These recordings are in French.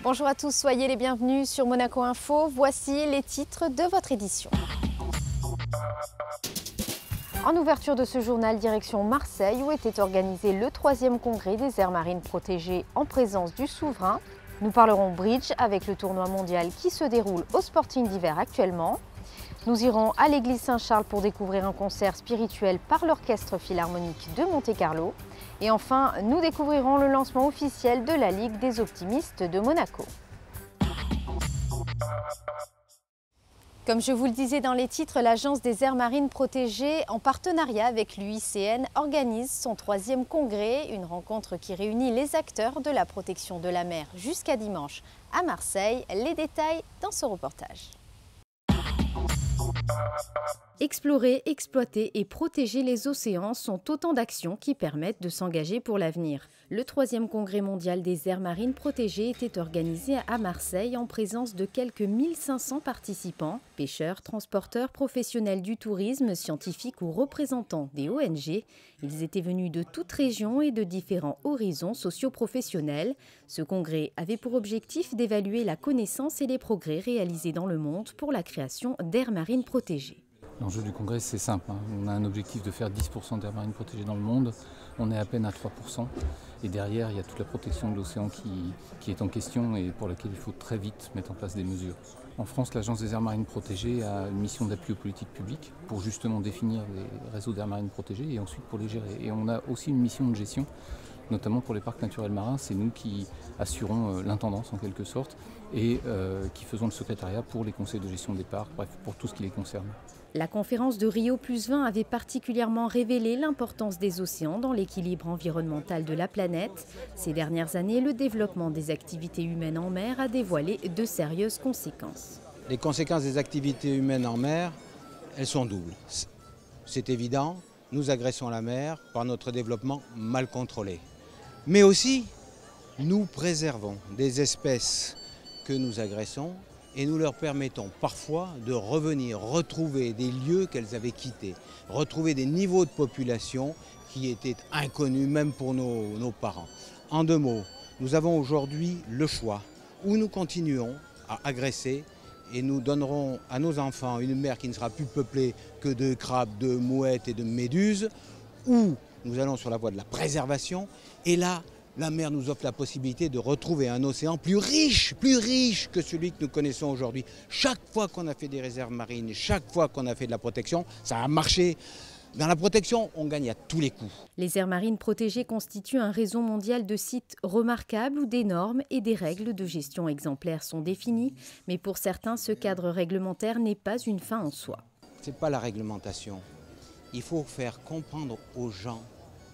Bonjour à tous, soyez les bienvenus sur Monaco Info. Voici les titres de votre édition. En ouverture de ce journal, direction Marseille, où était organisé le 3e congrès des aires marines protégées en présence du souverain. Nous parlerons bridge avec le tournoi mondial qui se déroule au Sporting d'hiver actuellement. Nous irons à l'église Saint-Charles pour découvrir un concert spirituel par l'Orchestre Philharmonique de Monte-Carlo. Et enfin, nous découvrirons le lancement officiel de la Ligue des optimistes de Monaco. Comme je vous le disais dans les titres, l'Agence des aires marines protégées, en partenariat avec l'UICN, organise son 3e congrès, une rencontre qui réunit les acteurs de la protection de la mer jusqu'à dimanche à Marseille. Les détails dans ce reportage. Explorer, exploiter et protéger les océans sont autant d'actions qui permettent de s'engager pour l'avenir. Le 3e congrès mondial des aires marines protégées était organisé à Marseille en présence de quelques 1500 participants, pêcheurs, transporteurs, professionnels du tourisme, scientifiques ou représentants des ONG. Ils étaient venus de toutes régions et de différents horizons socio-professionnels. Ce congrès avait pour objectif d'évaluer la connaissance et les progrès réalisés dans le monde pour la création d'aires marines protégées. L'enjeu du congrès, c'est simple. On a un objectif de faire 10% d'aires marines protégées dans le monde. On est à peine à 3%. Et derrière, il y a toute la protection de l'océan qui est en question et pour laquelle il faut très vite mettre en place des mesures. En France, l'Agence des aires marines protégées a une mission d'appui aux politiques publiques pour justement définir les réseaux d'aires marines protégées et ensuite pour les gérer. Et on a aussi une mission de gestion, notamment pour les parcs naturels marins. C'est nous qui assurons l'intendance en quelque sorte et qui faisons le secrétariat pour les conseils de gestion des parcs, bref, pour tout ce qui les concerne. La conférence de Rio+20 avait particulièrement révélé l'importance des océans dans l'équilibre environnemental de la planète. Ces dernières années, le développement des activités humaines en mer a dévoilé de sérieuses conséquences. Les conséquences des activités humaines en mer, elles sont doubles. C'est évident, nous agressons la mer par notre développement mal contrôlé. Mais aussi, nous préservons des espèces que nous agressons et nous leur permettons parfois de revenir, retrouver des lieux qu'elles avaient quittés, retrouver des niveaux de population qui étaient inconnus même pour nos parents. En 2 mots, nous avons aujourd'hui le choix où nous continuons à agresser et nous donnerons à nos enfants une mer qui ne sera plus peuplée que de crabes, de mouettes et de méduses, ou nous allons sur la voie de la préservation et là, la mer nous offre la possibilité de retrouver un océan plus riche que celui que nous connaissons aujourd'hui. Chaque fois qu'on a fait des réserves marines, chaque fois qu'on a fait de la protection, ça a marché. Dans la protection, on gagne à tous les coups. Les aires marines protégées constituent un réseau mondial de sites remarquables où des normes et des règles de gestion exemplaires sont définies. Mais pour certains, ce cadre réglementaire n'est pas une fin en soi. Ce n'est pas la réglementation. Il faut faire comprendre aux gens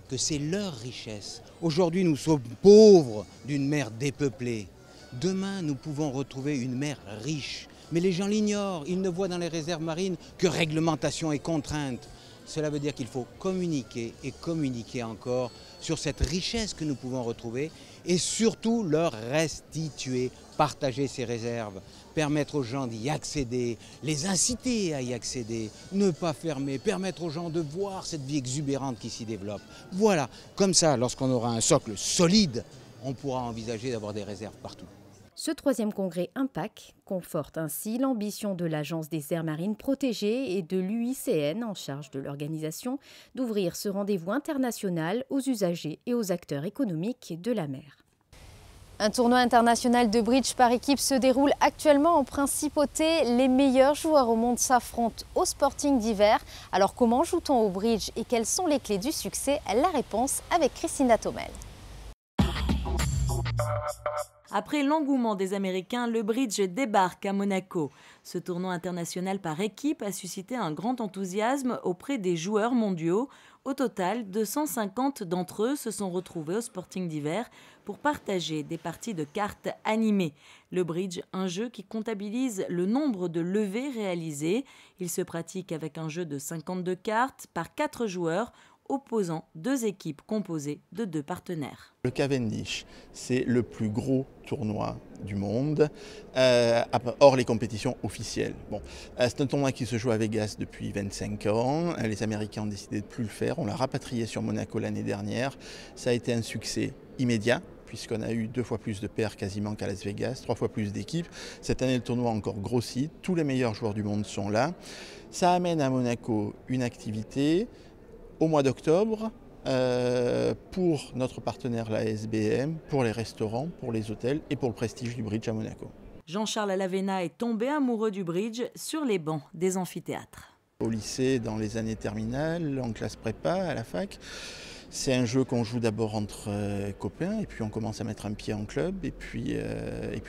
que c'est leur richesse. Aujourd'hui, nous sommes pauvres d'une mer dépeuplée. Demain, nous pouvons retrouver une mer riche. Mais les gens l'ignorent. Ils ne voient dans les réserves marines que réglementation et contraintes. Cela veut dire qu'il faut communiquer et communiquer encore sur cette richesse que nous pouvons retrouver et surtout leur restituer, partager ces réserves, permettre aux gens d'y accéder, les inciter à y accéder, ne pas fermer, permettre aux gens de voir cette vie exubérante qui s'y développe. Voilà, comme ça, lorsqu'on aura un socle solide, on pourra envisager d'avoir des réserves partout. Ce 3e congrès IMPAC conforte ainsi l'ambition de l'Agence des aires marines protégées et de l'UICN en charge de l'organisation d'ouvrir ce rendez-vous international aux usagers et aux acteurs économiques de la mer. Un tournoi international de bridge par équipe se déroule actuellement en principauté. Les meilleurs joueurs au monde s'affrontent au Sporting d'hiver. Alors comment joue-t-on au bridge et quelles sont les clés du succès? La réponse avec Christina Thomel. Après l'engouement des Américains, le bridge débarque à Monaco. Ce tournoi international par équipe a suscité un grand enthousiasme auprès des joueurs mondiaux. Au total, 250 d'entre eux se sont retrouvés au Sporting d'hiver pour partager des parties de cartes animées. Le bridge, un jeu qui comptabilise le nombre de levées réalisées. Il se pratique avec un jeu de 52 cartes par 4 joueurs, opposant 2 équipes composées de 2 partenaires. Le Cavendish, c'est le plus gros tournoi du monde, hors les compétitions officielles. C'est un tournoi qui se joue à Vegas depuis 25 ans. Les Américains ont décidé de ne plus le faire. On l'a rapatrié sur Monaco l'année dernière. Ça a été un succès immédiat, puisqu'on a eu 2 fois plus de paires quasiment qu'à Las Vegas, 3 fois plus d'équipes. Cette année, le tournoi a encore grossi, tous les meilleurs joueurs du monde sont là. Ça amène à Monaco une activité au mois d'octobre pour notre partenaire la SBM, pour les restaurants, pour les hôtels et pour le prestige du bridge à Monaco. Jean-Charles Alavena est tombé amoureux du bridge sur les bancs des amphithéâtres. Au lycée, dans les années terminales, en classe prépa, à la fac, c'est un jeu qu'on joue d'abord entre copains et puis on commence à mettre un pied en club et puis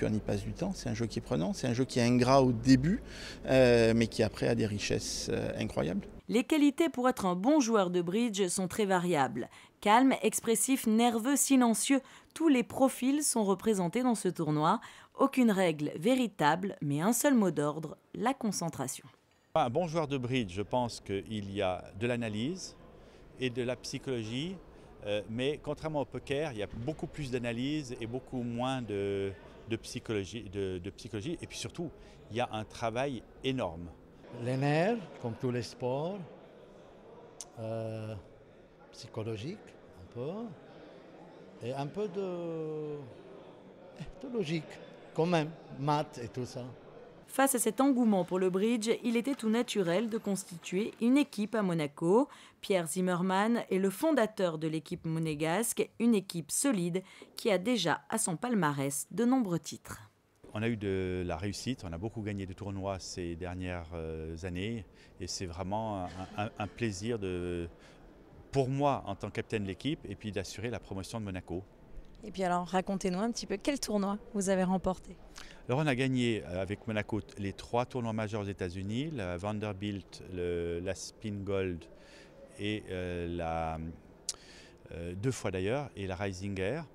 on y passe du temps. C'est un jeu qui est prenant, c'est un jeu qui est ingrat au début mais qui après a des richesses incroyables. Les qualités pour être un bon joueur de bridge sont très variables. Calme, expressif, nerveux, silencieux, tous les profils sont représentés dans ce tournoi. Aucune règle véritable, mais un seul mot d'ordre, la concentration. Un bon joueur de bridge, je pense qu'il y a de l'analyse et de la psychologie, mais contrairement au poker, il y a beaucoup plus d'analyse et beaucoup moins de psychologie, et puis surtout, il y a un travail énorme. Les nerfs, comme tous les sports, psychologique un peu, et un peu de logique, quand même, maths et tout ça. Face à cet engouement pour le bridge, il était tout naturel de constituer une équipe à Monaco. Pierre Zimmermann est le fondateur de l'équipe monégasque, une équipe solide qui a déjà à son palmarès de nombreux titres. On a eu de la réussite, on a beaucoup gagné de tournois ces dernières années et c'est vraiment un plaisir pour moi en tant que capitaine de l'équipe et puis d'assurer la promotion de Monaco. Et puis alors, racontez-nous un petit peu, quel tournoi vous avez remporté? Alors on a gagné avec Monaco les 3 tournois majeurs aux États-Unis, la Vanderbilt, la Spin Gold et 2 fois d'ailleurs, et la Rising Air.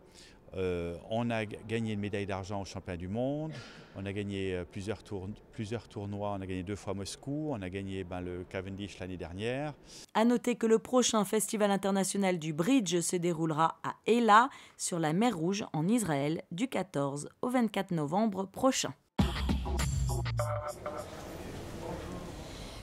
On a gagné une médaille d'argent au championnat du monde, on a gagné plusieurs tournois, on a gagné 2 fois Moscou, on a gagné le Cavendish l'année dernière. À noter que le prochain festival international du bridge se déroulera à Eilat, sur la mer Rouge en Israël, du 14 au 24 novembre prochain.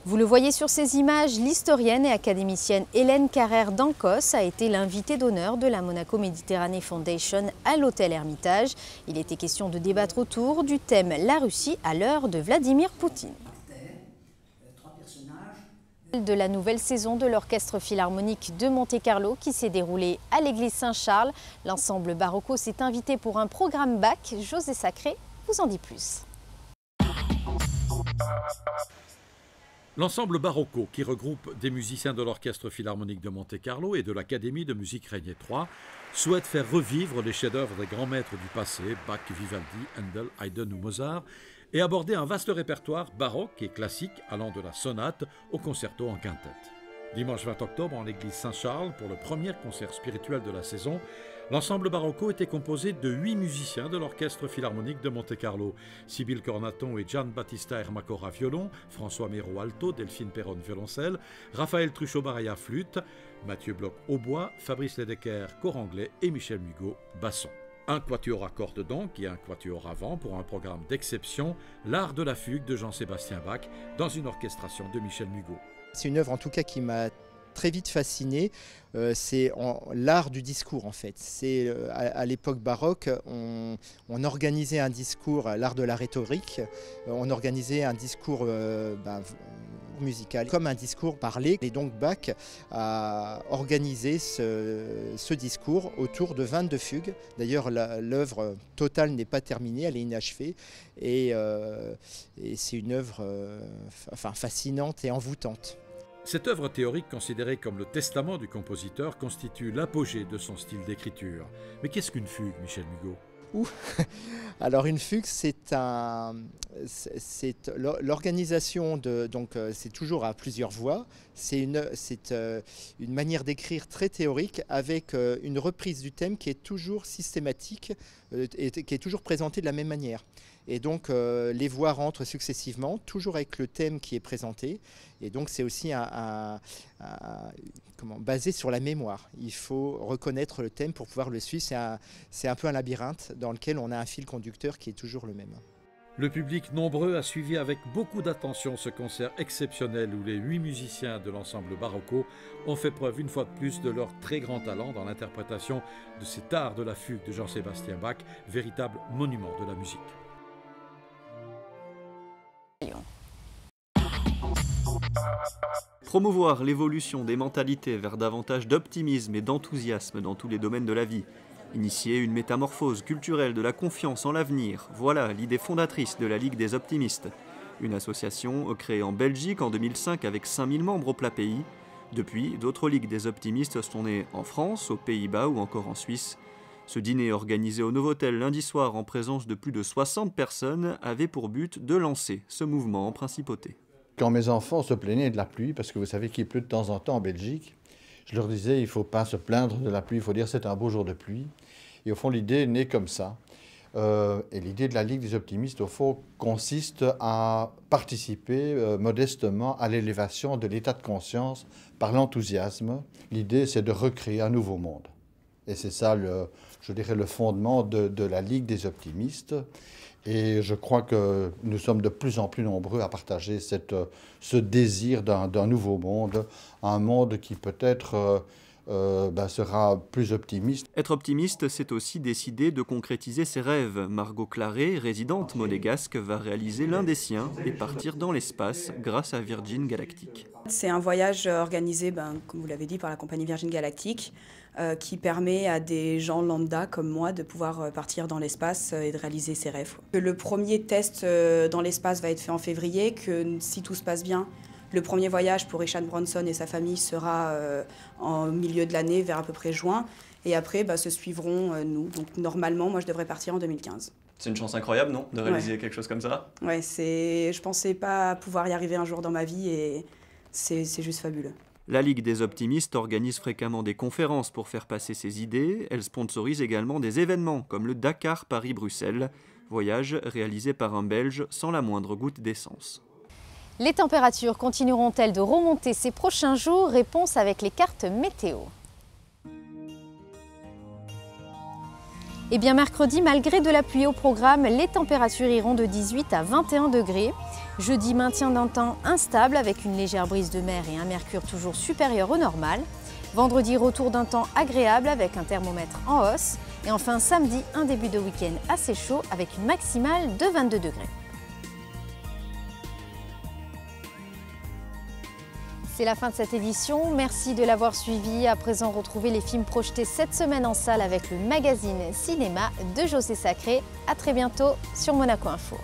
Vous le voyez sur ces images, l'historienne et académicienne Hélène Carrère d'Ancos a été l'invitée d'honneur de la Monaco Méditerranée Foundation à l'hôtel Hermitage. Il était question de débattre autour du thème « La Russie à l'heure de Vladimir Poutine ». De la nouvelle saison de l'Orchestre Philharmonique de Monte-Carlo qui s'est déroulée à l'église Saint-Charles. L'ensemble Barocco s'est invité pour un programme Bach. José Sacré vous en dit plus. L'ensemble Barocco, qui regroupe des musiciens de l'Orchestre Philharmonique de Monte-Carlo et de l'Académie de musique Régnier III, souhaite faire revivre les chefs-d'œuvre des grands maîtres du passé, Bach, Vivaldi, Handel, Haydn ou Mozart, et aborder un vaste répertoire baroque et classique allant de la sonate au concerto en quintette. Dimanche 20 octobre, en l'église Saint-Charles, pour le premier concert spirituel de la saison, l'ensemble Barocco était composé de 8 musiciens de l'Orchestre Philharmonique de Monte-Carlo. Sybille Cornaton et Gian Battista Ermacora violon, François Méraud alto, Delphine Perron violoncelle, Raphaël Truchot-Baraya flûte, Mathieu Bloch hautbois, Fabrice Ledecker cor anglais et Michel Mugot basson. Un quatuor à cordes donc et un quatuor à vent pour un programme d'exception, l'art de la fugue de Jean-Sébastien Bach dans une orchestration de Michel Mugot. C'est une œuvre en tout cas qui m'a très vite fasciné, c'est l'art du discours en fait. C'est à l'époque baroque, on organisait un discours, l'art de la rhétorique, on organisait un discours musical comme un discours parlé. Et donc Bach a organisé ce discours autour de 22 fugues. D'ailleurs l'œuvre totale n'est pas terminée, elle est inachevée et c'est une œuvre fascinante et envoûtante. Cette œuvre théorique, considérée comme le testament du compositeur, constitue l'apogée de son style d'écriture. Mais qu'est-ce qu'une fugue, Michel Mugot ? Alors une fugue, c'est l'organisation de, donc c'est toujours à plusieurs voix. C'est une manière d'écrire très théorique avec une reprise du thème qui est toujours systématique et qui est toujours présentée de la même manière. Et donc les voix rentrent successivement, toujours avec le thème qui est présenté. Et donc c'est aussi basé sur la mémoire. Il faut reconnaître le thème pour pouvoir le suivre. C'est un peu un labyrinthe dans lequel on a un fil conducteur qui est toujours le même. Le public nombreux a suivi avec beaucoup d'attention ce concert exceptionnel où les 8 musiciens de l'ensemble Barocco ont fait preuve une fois de plus de leur très grand talent dans l'interprétation de cet art de la fugue de Jean-Sébastien Bach, véritable monument de la musique. Promouvoir l'évolution des mentalités vers davantage d'optimisme et d'enthousiasme dans tous les domaines de la vie. Initier une métamorphose culturelle de la confiance en l'avenir, voilà l'idée fondatrice de la Ligue des Optimistes. Une association créée en Belgique en 2005 avec 5000 membres au plat pays. Depuis, d'autres Ligues des Optimistes sont nées en France, aux Pays-Bas ou encore en Suisse. Ce dîner organisé au Novotel lundi soir en présence de plus de 60 personnes avait pour but de lancer ce mouvement en principauté. Quand mes enfants se plaignaient de la pluie, parce que vous savez qu'il pleut de temps en temps en Belgique, je leur disais il ne faut pas se plaindre de la pluie, il faut dire c'est un beau jour de pluie. Et au fond, l'idée est née comme ça. Et l'idée de la Ligue des Optimistes, au fond, consiste à participer modestement à l'élévation de l'état de conscience par l'enthousiasme. L'idée, c'est de recréer un nouveau monde. Et c'est ça, je dirais, le fondement de la Ligue des Optimistes. Et je crois que nous sommes de plus en plus nombreux à partager ce désir d'un nouveau monde, un monde qui peut-être sera plus optimiste. Être optimiste, c'est aussi décider de concrétiser ses rêves. Margot Claret, résidente monégasque, va réaliser l'un des siens et partir dans l'espace grâce à Virgin Galactic. C'est un voyage organisé, comme vous l'avez dit, par la compagnie Virgin Galactic, qui permet à des gens lambda comme moi de pouvoir partir dans l'espace et de réaliser ses rêves. Le premier test dans l'espace va être fait en février, que si tout se passe bien, le premier voyage pour Richard Branson et sa famille sera en milieu de l'année, vers à peu près juin. Et après, se suivront nous. Donc normalement, moi, je devrais partir en 2015. C'est une chance incroyable, non, de réaliser quelque chose comme ça? Ouais, je pensais pas pouvoir y arriver un jour dans ma vie et c'est juste fabuleux. La Ligue des Optimistes organise fréquemment des conférences pour faire passer ses idées. Elle sponsorise également des événements comme le Dakar Paris-Bruxelles, voyage réalisé par un Belge sans la moindre goutte d'essence. Les températures continueront-elles de remonter ces prochains jours? Réponse avec les cartes météo. Eh bien mercredi, malgré de la pluie au programme, les températures iront de 18 à 21 degrés. Jeudi, maintien d'un temps instable avec une légère brise de mer et un mercure toujours supérieur au normal. Vendredi, retour d'un temps agréable avec un thermomètre en hausse. Et enfin samedi, un début de week-end assez chaud avec une maximale de 22 degrés. C'est la fin de cette édition, merci de l'avoir suivi. À présent, retrouvez les films projetés cette semaine en salle avec le magazine Cinéma de José Sacré. À très bientôt sur Monaco Info.